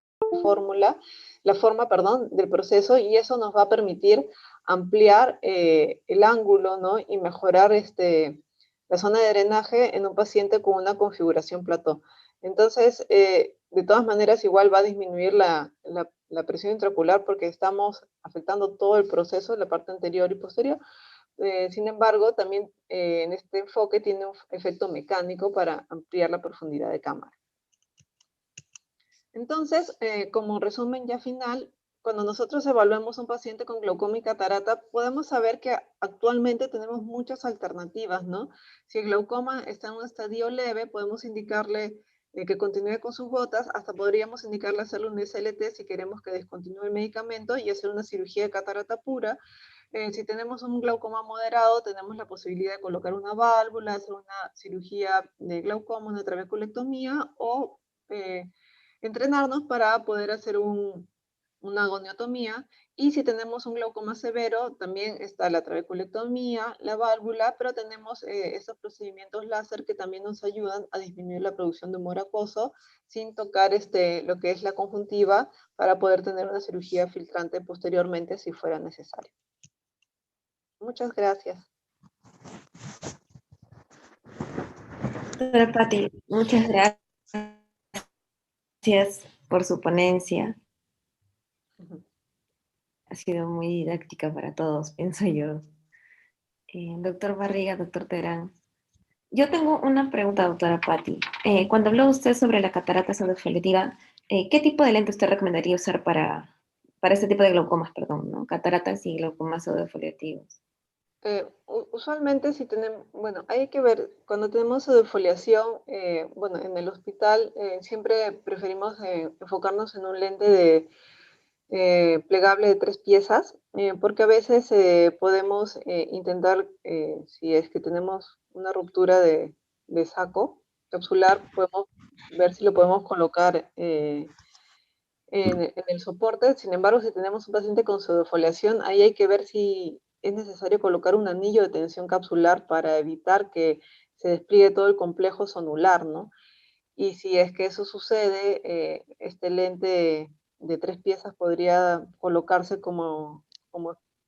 la forma del proceso, y eso nos va a permitir ampliar el ángulo, ¿no? Y mejorar la zona de drenaje en un paciente con una configuración plató. Entonces, de todas maneras, igual va a disminuir la presión intraocular, porque estamos afectando todo el proceso, la parte anterior y posterior. Sin embargo, también en este enfoque tiene un efecto mecánico para ampliar la profundidad de cámara. Entonces, como resumen ya final, cuando nosotros evaluamos a un paciente con glaucoma y catarata, podemos saber que actualmente tenemos muchas alternativas, ¿no? Si el glaucoma está en un estadio leve, podemos indicarle que continúe con sus gotas, hasta podríamos indicarle hacerle un SLT si queremos que descontinúe el medicamento y hacer una cirugía de catarata pura. Si tenemos un glaucoma moderado, tenemos la posibilidad de colocar una válvula, hacer una cirugía de glaucoma, una trabeculectomía, o entrenarnos para poder hacer una goniotomía. Y si tenemos un glaucoma severo, también está la trabeculectomía, la válvula, pero tenemos estos procedimientos láser que también nos ayudan a disminuir la producción de humor acuoso sin tocar lo que es la conjuntiva, para poder tener una cirugía filtrante posteriormente si fuera necesario. Muchas gracias. Doctora Patti, muchas gracias por su ponencia. Ha sido muy didáctica para todos, pienso yo. Doctor Barriga, doctor Terán. Yo tengo una pregunta, doctora Patti. Cuando habló usted sobre la catarata pseudofoliativa, ¿qué tipo de lente usted recomendaría usar para este tipo de glaucomas, perdón, ¿no? Cataratas y glaucomas pseudofoliativos. Usualmente si tenemos, bueno, hay que ver, cuando tenemos pseudofoliación, bueno, en el hospital siempre preferimos enfocarnos en un lente de plegable de 3 piezas, porque a veces podemos intentar, si es que tenemos una ruptura de saco capsular, podemos ver si lo podemos colocar en el soporte. Sin embargo, si tenemos un paciente con pseudofoliación, ahí hay que ver si es necesario colocar un anillo de tensión capsular para evitar que se despliegue todo el complejo sonular, ¿no? Y si es que eso sucede, este lente de 3 piezas podría colocarse como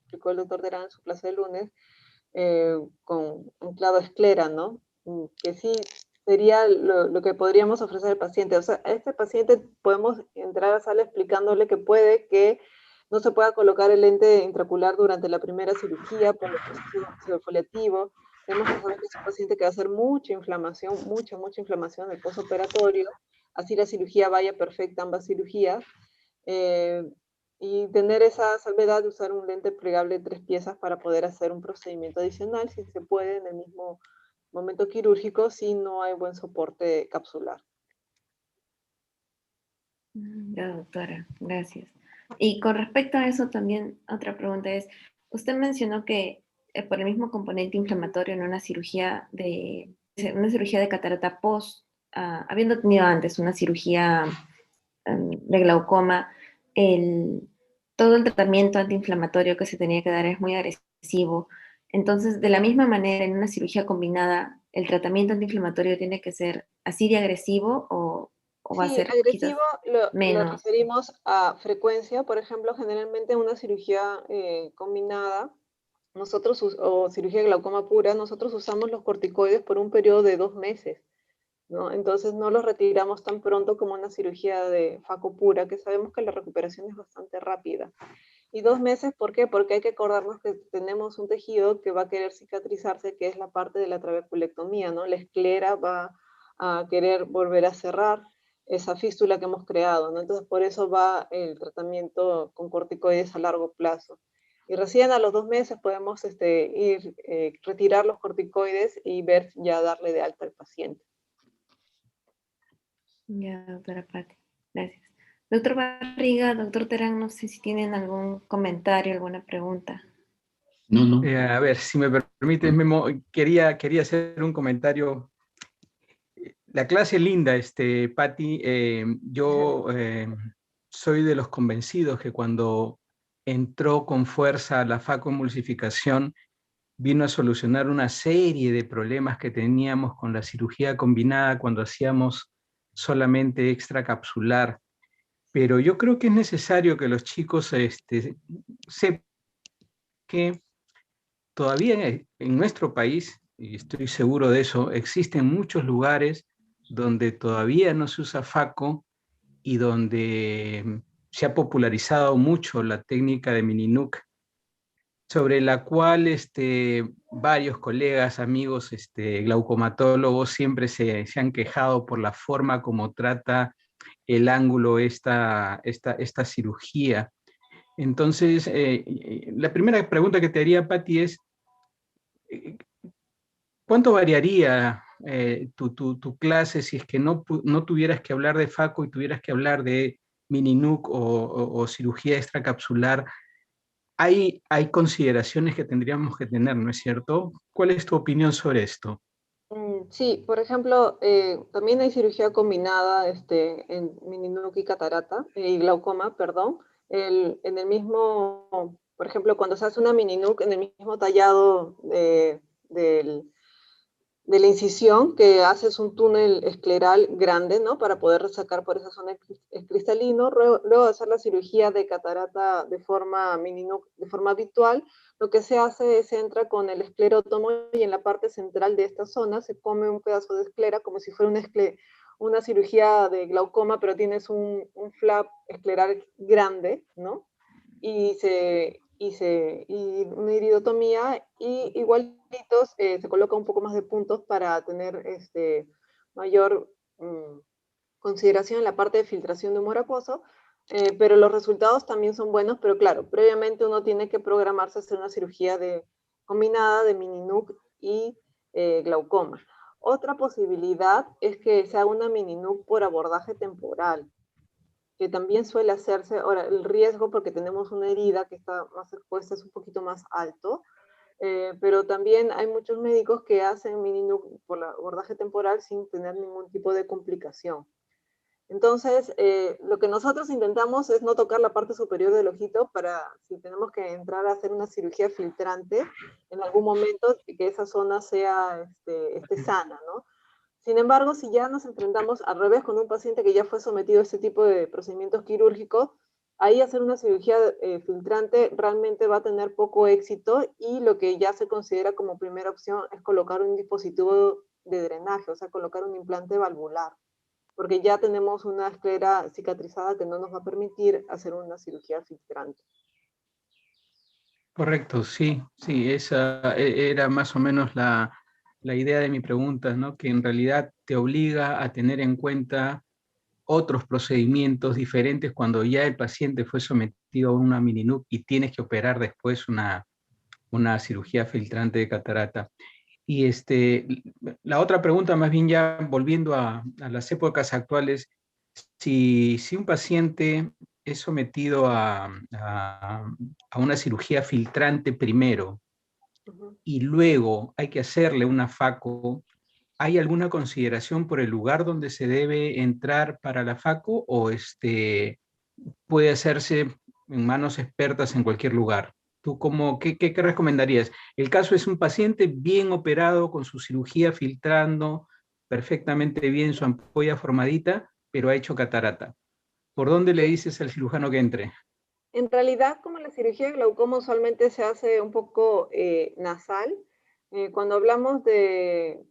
explicó el doctor Terán en su clase de lunes, con un clado esclera, ¿no? Que sí sería lo que podríamos ofrecer al paciente. O sea, a este paciente podemos entrar a sala explicándole que puede que no se pueda colocar el lente intraocular durante la primera cirugía por el proceso pseudofoliativo. Tenemos que saber que es un paciente que va a hacer mucha inflamación, mucha inflamación en el postoperatorio, así la cirugía vaya perfecta, ambas cirugías. Eh, y tener esa salvedad de usar un lente plegable de 3 piezas para poder hacer un procedimiento adicional, si se puede, en el mismo momento quirúrgico, si no hay buen soporte capsular. Ya, doctora, gracias. Y con respecto a eso también, otra pregunta es, usted mencionó que por el mismo componente inflamatorio en una cirugía de catarata post, habiendo tenido antes una cirugía de glaucoma, todo el tratamiento antiinflamatorio que se tenía que dar es muy agresivo. Entonces, de la misma manera, en una cirugía combinada, ¿el tratamiento antiinflamatorio tiene que ser así de agresivo o va a Sí, ser quizás agresivo lo menos? referimos a frecuencia. Por ejemplo, generalmente en una cirugía combinada, o cirugía de glaucoma pura, nosotros usamos los corticoides por un periodo de 2 meses, ¿no? Entonces no los retiramos tan pronto como una cirugía de faco pura, que sabemos que la recuperación es bastante rápida. Y 2 meses, ¿por qué? Porque hay que acordarnos que tenemos un tejido que va a querer cicatrizarse, que es la parte de la trabeculectomía, ¿no? La esclera va a querer volver a cerrar esa fístula que hemos creado, ¿no? Entonces, por eso va el tratamiento con corticoides a largo plazo. Y recién a los 2 meses podemos retirar los corticoides y ver ya darle de alta al paciente. Ya, doctora Patti, gracias. Doctor Barriga, doctor Terán, no sé si tienen algún comentario, alguna pregunta. No, no. A ver, si me permites, Memo, quería hacer un comentario. La clase linda, Patti. Yo soy de los convencidos que cuando entró con fuerza la facoemulsificación, vino a solucionar una serie de problemas que teníamos con la cirugía combinada cuando hacíamos solamente extracapsular. Pero yo creo que es necesario que los chicos sepan que todavía en nuestro país, y estoy seguro de eso, existen muchos lugares donde todavía no se usa FACO y donde se ha popularizado mucho la técnica de Mininuc, sobre la cual varios colegas, amigos, glaucomatólogos siempre se han quejado por la forma como trata el ángulo esta cirugía. Entonces, la primera pregunta que te haría, Patti, es ¿cuánto variaría tu clase si es que no tuvieras que hablar de FACO y tuvieras que hablar de Mininuc o cirugía extracapsular? Hay consideraciones que tendríamos que tener, ¿no es cierto? ¿Cuál es tu opinión sobre esto? Sí, por ejemplo, también hay cirugía combinada en Mininuc y catarata, y glaucoma, perdón. En el mismo, por ejemplo, cuando se hace una Mininuc, en el mismo tallado de la incisión, que haces un túnel escleral grande, ¿no? Para poder resacar por esa zona cristalino. Luego de hacer la cirugía de catarata de forma habitual, lo que se hace es se entra con el esclerótomo y en la parte central de esta zona se come un pedazo de esclera como si fuera una cirugía de glaucoma, pero tienes un flap escleral grande, ¿no? y una iridotomía, y igualitos se coloca un poco más de puntos para tener mayor consideración en la parte de filtración de humor acuoso, pero los resultados también son buenos, pero claro, previamente uno tiene que programarse a hacer una cirugía combinada de mini nuc y glaucoma. Otra posibilidad es que se haga una mini nuc por abordaje temporal, que también suele hacerse. Ahora, el riesgo, porque tenemos una herida que está más expuesta, es un poquito más alto, pero también hay muchos médicos que hacen mini nuc por abordaje temporal sin tener ningún tipo de complicación. Entonces, lo que nosotros intentamos es no tocar la parte superior del ojito para, si tenemos que entrar a hacer una cirugía filtrante, en algún momento que esa zona sea, esté sana, ¿no? Sin embargo, si ya nos enfrentamos al revés con un paciente que ya fue sometido a este tipo de procedimientos quirúrgicos, ahí hacer una cirugía filtrante realmente va a tener poco éxito, y lo que ya se considera como primera opción es colocar un dispositivo de drenaje, o sea, colocar un implante valvular, porque ya tenemos una esclera cicatrizada que no nos va a permitir hacer una cirugía filtrante. Correcto, sí, sí, esa era más o menos la idea de mi pregunta, ¿no? Que en realidad te obliga a tener en cuenta otros procedimientos diferentes cuando ya el paciente fue sometido a una mini nuc y tienes que operar después una cirugía filtrante de catarata. Y la otra pregunta, más bien ya volviendo a las épocas actuales, si un paciente es sometido a una cirugía filtrante primero y luego hay que hacerle una FACO, ¿hay alguna consideración por el lugar donde se debe entrar para la FACO, o puede hacerse en manos expertas en cualquier lugar? ¿Tú qué recomendarías? El caso es un paciente bien operado, con su cirugía filtrando perfectamente bien, su ampolla formadita, pero ha hecho catarata. ¿Por dónde le dices al cirujano que entre? En realidad, como la cirugía de glaucoma usualmente se hace un poco nasal, cuando hablamos de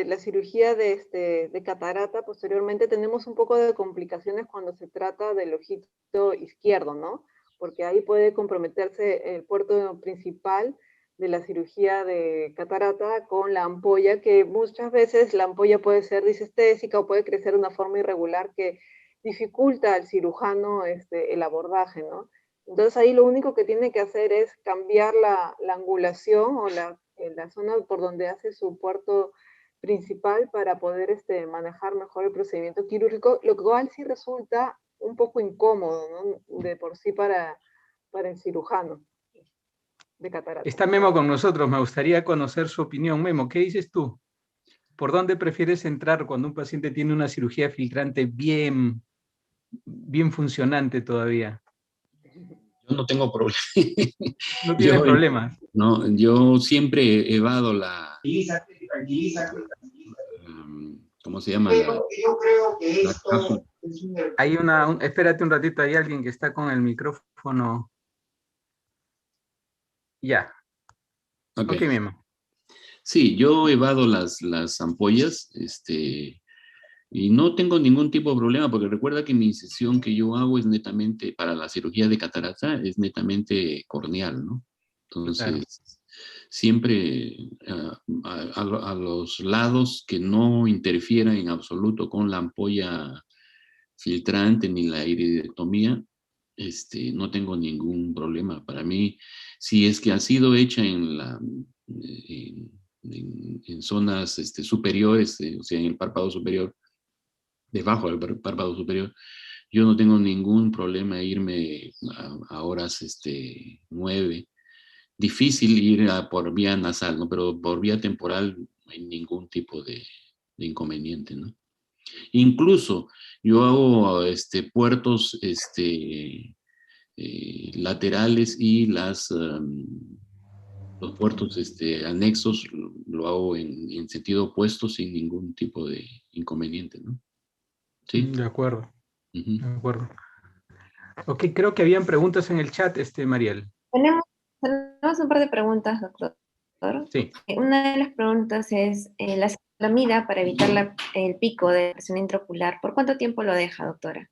la cirugía de catarata, posteriormente tenemos un poco de complicaciones cuando se trata del ojito izquierdo, ¿no? Porque ahí puede comprometerse el puerto principal de la cirugía de catarata con la ampolla, que muchas veces la ampolla puede ser disestésica o puede crecer de una forma irregular que dificulta al cirujano el abordaje, ¿no? Entonces ahí lo único que tiene que hacer es cambiar la angulación o la zona por donde hace su puerto principal para poder manejar mejor el procedimiento quirúrgico, lo cual sí resulta un poco incómodo, ¿no? De por sí para el cirujano de catarata. Está Memo con nosotros, me gustaría conocer su opinión. Memo, ¿qué dices tú? ¿Por dónde prefieres entrar cuando un paciente tiene una cirugía filtrante bien funcionante todavía? Yo no tengo problema. No tienes problemas. No, yo siempre evado ¿cómo se llama? Yo creo que esto es Hay espérate un ratito, hay alguien que está con el micrófono. Ya. Ok, Memo. Sí, yo evado las ampollas, y no tengo ningún tipo de problema, porque recuerda que mi incisión que yo hago es netamente, para la cirugía de catarata, es netamente corneal, ¿no? Entonces, Claro. siempre a los lados que no interfieran en absoluto con la ampolla filtrante ni la iridotomía, no tengo ningún problema. Para mí, si es que ha sido hecha en zonas superiores, o sea, en el párpado superior, debajo del párpado superior, yo no tengo ningún problema en irme a horas 9. Difícil ir por vía nasal, ¿no? Pero por vía temporal no hay ningún tipo de inconveniente, ¿no? Incluso yo hago puertos laterales y los puertos anexos lo hago en sentido opuesto sin ningún tipo de inconveniente, ¿no? ¿Sí? De acuerdo. Uh-huh. De acuerdo. Ok, creo que habían preguntas en el chat, Mariel. Tenemos un par de preguntas, doctor. Sí. Una de las preguntas es, la ciclosamida para evitar el pico de presión intraocular, ¿por cuánto tiempo lo deja, doctora?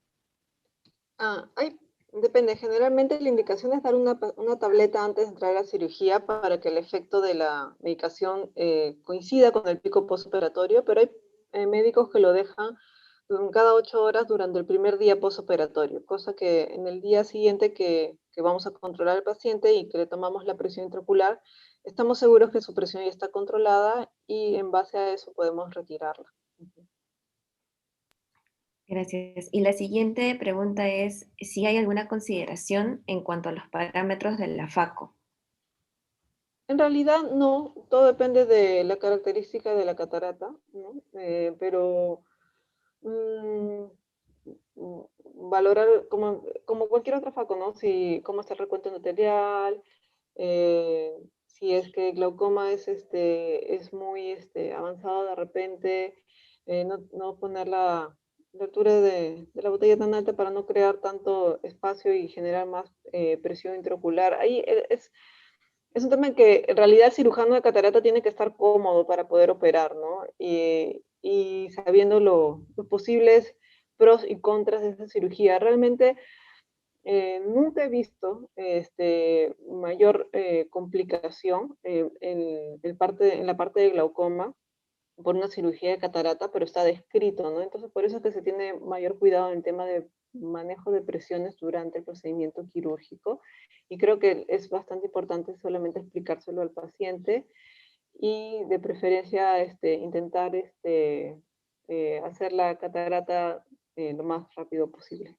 Hay Depende, generalmente la indicación es dar una tableta antes de entrar a la cirugía para que el efecto de la medicación coincida con el pico postoperatorio, pero hay médicos que lo dejan cada 8 horas durante el primer día postoperatorio, cosa que en el día siguiente que vamos a controlar al paciente y que le tomamos la presión intraocular, estamos seguros que su presión ya está controlada y en base a eso podemos retirarla. Gracias. Y la siguiente pregunta es si hay alguna consideración en cuanto a los parámetros de la FACO. En realidad no, todo depende de la característica de la catarata, ¿no? Pero valorar como cualquier otra FACO, ¿no? Si, cómo está el recuento endotelial, si es que el glaucoma es muy avanzado de repente, no poner la altura de la botella tan alta para no crear tanto espacio y generar más presión intraocular. Ahí es un tema en que en realidad el cirujano de catarata tiene que estar cómodo para poder operar, ¿no? Y sabiendo los posibles pros y contras de esa cirugía. Realmente nunca he visto mayor complicación en la parte de glaucoma por una cirugía de catarata, pero está descrito, ¿no? Entonces, por eso es que se tiene mayor cuidado en el tema de manejo de presiones durante el procedimiento quirúrgico. Y creo que es bastante importante solamente explicárselo al paciente y de preferencia intentar hacer la catarata lo más rápido posible,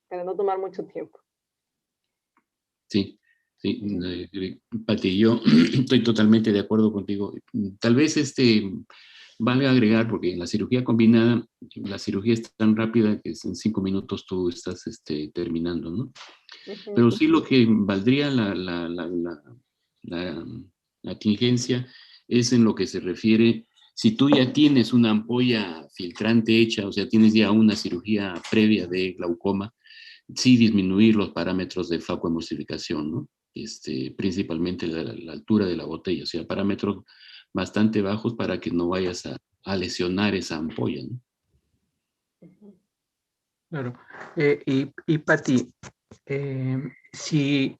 para no tomar mucho tiempo. Sí, sí, Pati, yo estoy totalmente de acuerdo contigo. Tal vez valga agregar, porque en la cirugía combinada, la cirugía es tan rápida que en 5 minutos tú estás terminando, ¿no? Pero sí lo que valdría la tingencia es en lo que se refiere, si tú ya tienes una ampolla filtrante hecha, o sea, tienes ya una cirugía previa de glaucoma, sí disminuir los parámetros de facoemulsificación, ¿no? Principalmente la altura de la botella, o sea, parámetros bastante bajos para que no vayas a lesionar esa ampolla, ¿no? Claro. Y Pati, si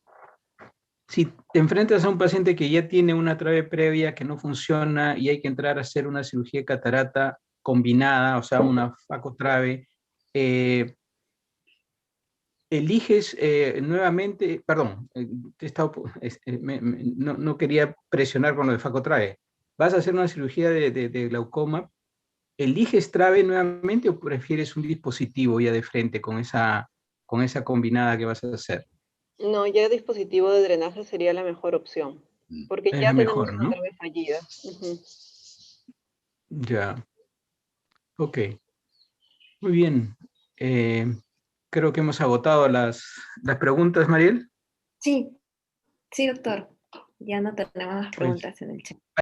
te enfrentas a un paciente que ya tiene una trave previa que no funciona y hay que entrar a hacer una cirugía de catarata combinada, o sea, una facotrave, eliges nuevamente, perdón, no quería presionar con lo de facotrave. ¿Vas a hacer una cirugía de glaucoma? ¿Eliges trave nuevamente o prefieres un dispositivo ya de frente con esa combinada que vas a hacer? No, ya el dispositivo de drenaje sería la mejor opción, porque Es ya la tenemos mejor, una ¿no? trave fallida. Ya, ok. Muy bien. Creo que hemos agotado las preguntas, Mariel. Sí, sí, doctor. Ya no tenemos más Pues, preguntas en el chat.